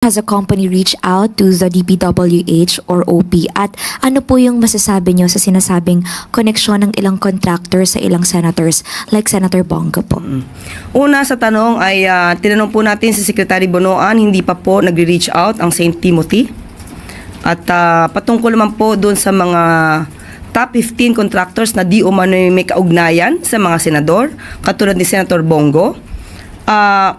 Has a company reached out to the DPWH or OP at ano po yung masasabi nyo sa sinasabing koneksyon ng ilang contractors sa ilang senators like Senator Bongo po? Una sa tanong ay tinanong po natin si Secretary Bonoan, hindi pa po nagre-reach out ang St. Timothy. At patungkol naman po doon sa mga top 15 contractors na di umano may kaugnayan sa mga senador, katulad ni Senator Bongo,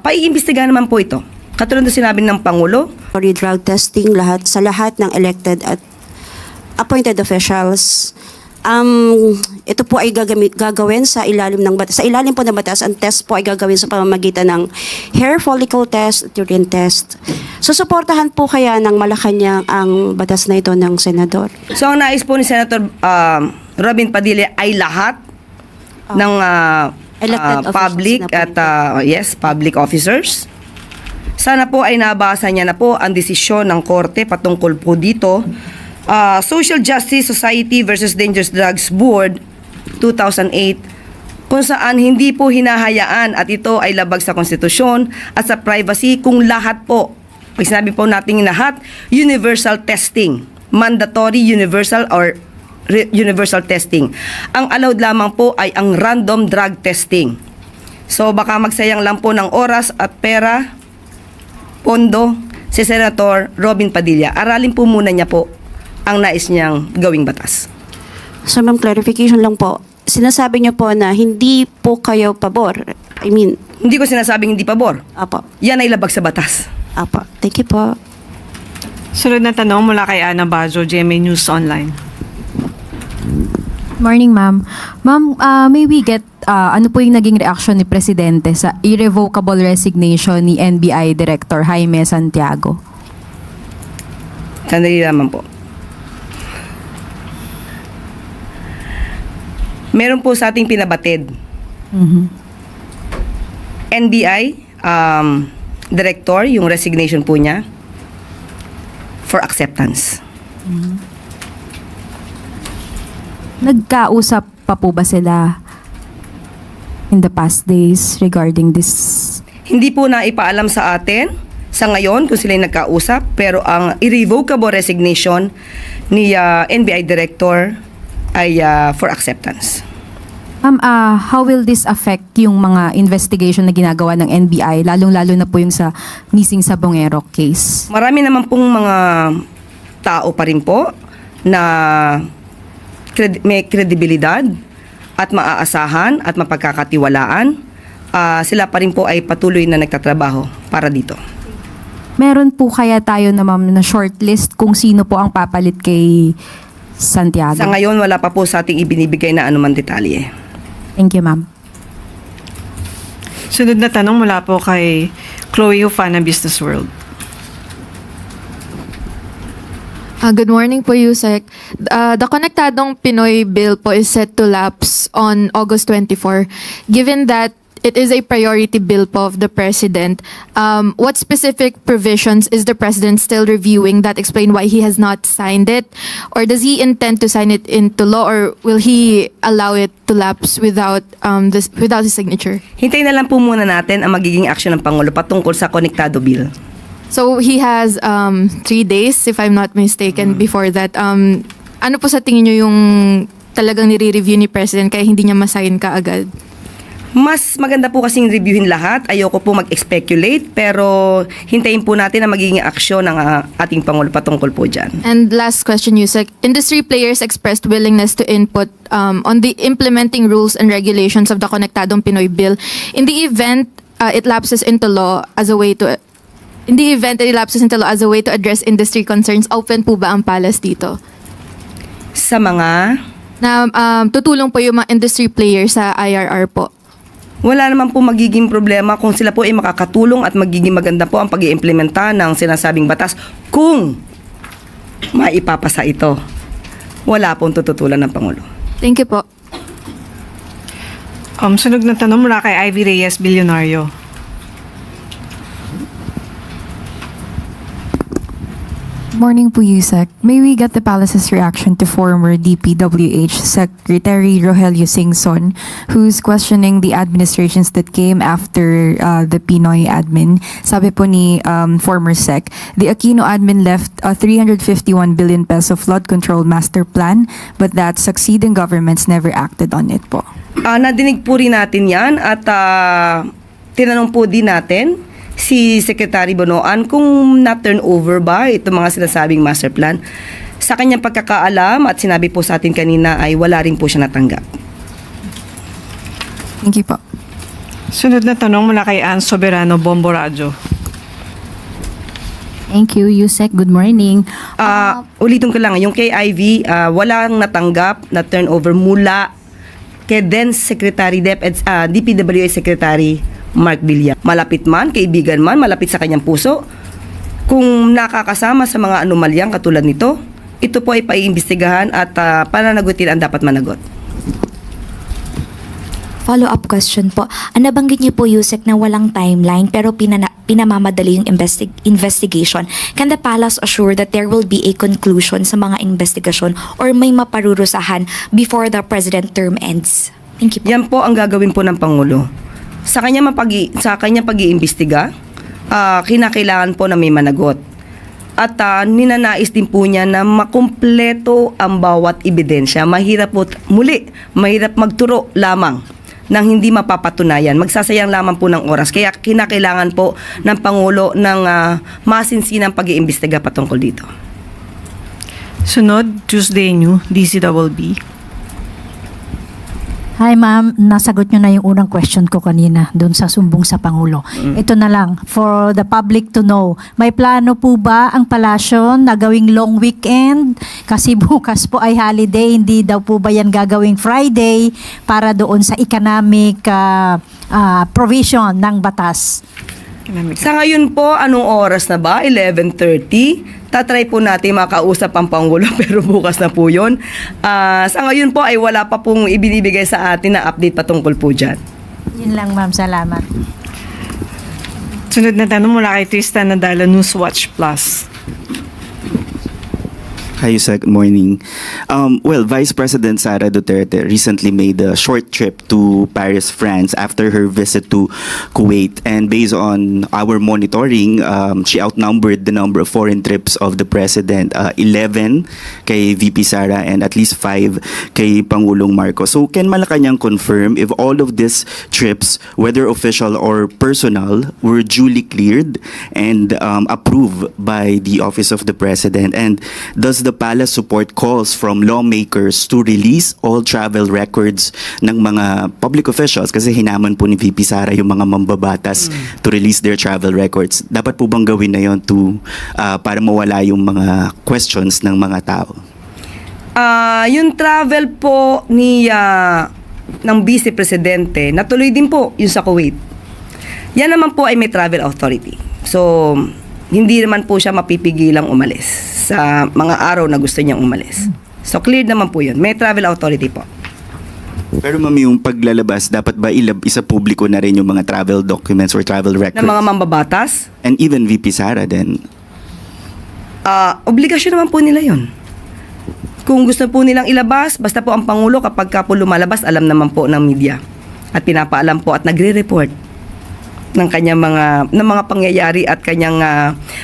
paiimbestigahan naman po ito. Katulad na sinabi ng Pangulo. Drug testing sa lahat ng elected at appointed officials. Ito po ay gagawin sa ilalim ng batas. Sa ilalim po ng batas, ang test po ay gagawin sa pamamagitan ng hair follicle test at urine test. Susuportahan po kaya ng Malacanang ang batas na ito ng senador. So ang nais po ni Senator Robin Padilla ay lahat ng elected public officials at public officers. Sana po ay nabasa niya na po ang desisyon ng korte patungkol po dito. Social Justice Society versus Dangerous Drugs Board 2008, kung saan hindi po hinahayaan at ito ay labag sa konstitusyon at sa privacy kung lahat po, pag sinabi po natin lahat, universal testing, mandatory universal or universal testing. Ang allowed lamang po ay ang random drug testing. So baka magsayang lang po ng oras at pera, pondo, si Senator Robin Padilla. Aralin po muna niya po ang nais niyang gawing batas. So ma'am, clarification lang po. Sinasabi niyo po na hindi po kayo pabor. Hindi ko sinasabing hindi pabor. Apo. Yan ay labag sa batas. Apo. Thank you po. Sunod na tanong mula kay Ana Bajo, GMA News Online. Morning, ma'am. Ma'am, may we get ano po yung naging reaksyon ni Presidente sa irrevocable resignation ni NBI Director Jaime Santiago? Sandali naman po. Meron po sa ating pinabatid. NBI Director, yung resignation po niya for acceptance. Nagkausap pa po ba sila in the past days regarding this? Hindi po na ipaalam sa atin sa ngayon kung sila nagkausap, pero ang irrevocable resignation ni NBI Director ay for acceptance. Ma'am, how will this affect yung mga investigation na ginagawa ng NBI, lalong-lalo na po yung sa missing sa Bongero case? Marami naman pong mga tao pa rin po na may kredibilidad at maaasahan at mapagkakatiwalaan. Sila pa rin po ay patuloy na nagtatrabaho para dito. Meron po kaya tayo na ma'am na shortlist kung sino po ang papalit kay Santiago? Sa ngayon, wala pa po sa ating ibinibigay na anumang detalye. Thank you, ma'am. Sunod na tanong mula po kay Chloe Ufana, Business World. Good morning po, Yusek. The Konektadong Pinoy Bill po is set to lapse on August 24. Given that it is a priority bill po of the President, what specific provisions is the President still reviewing that explain why he has not signed it? Or does he intend to sign it into law, or will he allow it to lapse without his signature? Hintayin na lang po muna natin ang magiging aksyon ng Pangulo patungkol sa Konektado Bill. So he has 3 days, if I'm not mistaken, before that. Ano po sa tingin nyo yung talagang nire-review ni President kaya hindi niya masign ka agad? Mas maganda po kasing reviewin lahat. Ayoko po mag-speculate, pero hintayin po natin ang magiging aksyon ng ating Pangulo patungkol po dyan. And last question, Yusek. Industry players expressed willingness to input on the implementing rules and regulations of the Konektadong Pinoy Bill. In the event it lapses into law as a way to address industry concerns, open po ba ang Palace dito? Sa mga? Na tutulong po yung mga industry players sa IRR po. Wala naman po magiging problema kung sila po ay makakatulong at magiging maganda po ang pag-iimplementa ng sinasabing batas kung maipapasa ito. Wala pong tututulan ng Pangulo. Thank you po. Sunod na tanong mula kay Ivy Reyes, Bilyonaryo. Morning po, Yusek. May we get the palace's reaction to former DPWH Secretary Rogelio Singson, who's questioning the administrations that came after the Pinoy admin. Sabi po ni former Sec, the Aquino admin left a 351 billion peso flood control master plan, but that succeeding governments never acted on it po. Nadinig po rin natin yan at tinanong po din natin si Secretary Bonoan kung na-turn over ba itong mga sinasabing master plan. Sa kanyang pagkakaalam at sinabi po sa atin kanina ay wala rin po siya natanggap. Thank you po. Sunod na tanong mula kay Ann Soberano, Bombo Radio. Thank you, Yusek. Good morning. Ulitin ko lang, yung kay Ivy, walang natanggap na turnover mula kay then Secretary DPWH Secretary Mark Villar. Malapit man, kaibigan man, malapit sa kanyang puso. Kung nakakasama sa mga anomalyang katulad nito, ito po ay paiimbestigahan at pananagutin ang dapat managot. Follow-up question po. Nabanggit niyo po, Yusek, na walang timeline pero pinamamadali yung investigation. Can the palace assure that there will be a conclusion sa mga investigation or may maparurusahan before the president term ends? Thank you po. Yan po ang gagawin po ng Pangulo. Sa kanya pag-iimbestiga, kinakailangan po na may managot. At ninanais din po niya na makumpleto ang bawat ebidensya. Mahirap magturo lamang nang hindi mapapatunayan. Magsasayang lamang po ng oras. Kaya kinakailangan po ng Pangulo ng masinsinang pag-iimbestiga patungkol dito. Sunod, Tuesday New, DCWB. Hi ma'am, nasagot nyo na yung unang question ko kanina doon sa sumbong sa Pangulo. Ito na lang, for the public to know, may plano po ba ang palasyo na gawing long weekend? Kasi bukas po ay holiday, hindi daw po ba yan gagawing Friday para doon sa economic provision ng batas? Sa ngayon po, anong oras na ba? 11:30. Tatry po natin makausap ang Pangulo pero bukas na po yun. Sa ngayon po ay wala pa pong ibinibigay sa atin na update patungkol po dyan. Yun lang ma'am, salamat. Sunod na tanong mula kay Tristan Nadala, Newswatch Plus. Hi, Yusek. Good morning. Well, Vice President Sara Duterte recently made a short trip to Paris, France after her visit to Kuwait. And based on our monitoring, she outnumbered the number of foreign trips of the President, 11 kay VP Sara and at least 5 kay Pangulong Marcos. So can Malacanang confirm if all of these trips, whether official or personal, were duly cleared and approved by the Office of the President? And does the palace support calls from lawmakers to release all travel records ng mga public officials? Kasi hinaman po ni VP Sara yung mga mambabatas to release their travel records. Dapat po bang gawin na yun para mawala yung mga questions ng mga tao? Yung travel po ng Vice Presidente, natuloy din po yung sa Kuwait. Yan naman po ay may travel authority. So, hindi naman po siya mapipigilang umalis sa mga araw na gusto niyang umalis. So, cleared naman po yun. May travel authority po. Pero ma'am, yung paglalabas, dapat ba isa publiko na rin yung mga travel documents or travel records? Ng mga mambabatas? And even VP Sara din? Obligasyon naman po nila yun. Kung gusto po nilang ilabas, basta po ang Pangulo kapag po lumalabas, alam naman po ng media. At pinapaalam po at nagre-report ng kanyang mga pangyayari at kanyang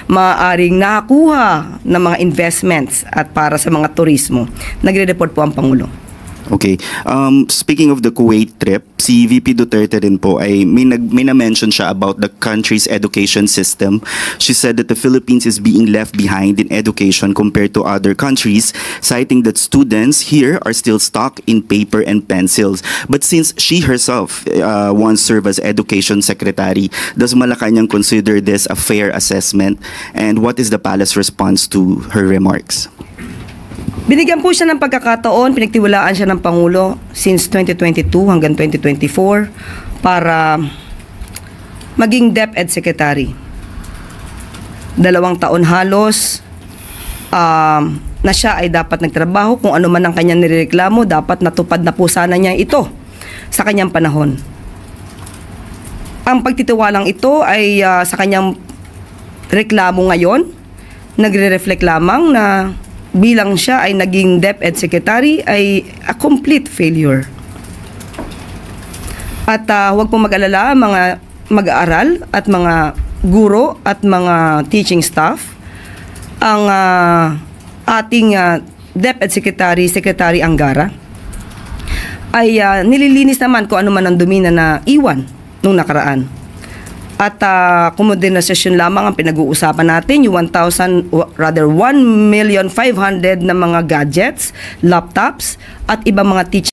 maaaring nakakuha ng mga investments at para sa mga turismo. Nagre-report po ang Pangulo. Okay. Speaking of the Kuwait trip, si VP Duterte rin po ay may na-mention siya about the country's education system. She said that the Philippines is being left behind in education compared to other countries, citing that students here are still stuck in paper and pencils. But since she herself once served as education secretary, does Malacanang consider this a fair assessment? And what is the palace response to her remarks? Binigyan po siya ng pagkakataon, pinagtiwalaan siya ng Pangulo since 2022 hanggang 2024 para maging DepEd Secretary. 2 taon halos na siya ay dapat nagtrabaho. Kung ano man ang kanyang nireklamo, dapat natupad na po sana niya ito sa kanyang panahon. Ang pagtitiwalang ito ay sa kanyang reklamo ngayon nagre-reflect lamang na bilang siya ay naging DepEd Secretary ay a complete failure. At huwag pong mag-alala mga mag-aaral at mga guro at mga teaching staff, ang ating DepEd Secretary Angara ay nililinis naman kung ano man ang dumi na iwan nung nakaraan. At kumodernizasyon lamang ang pinag-uusapan natin, yung 1,500,000 na mga gadgets, laptops at ibang mga teaching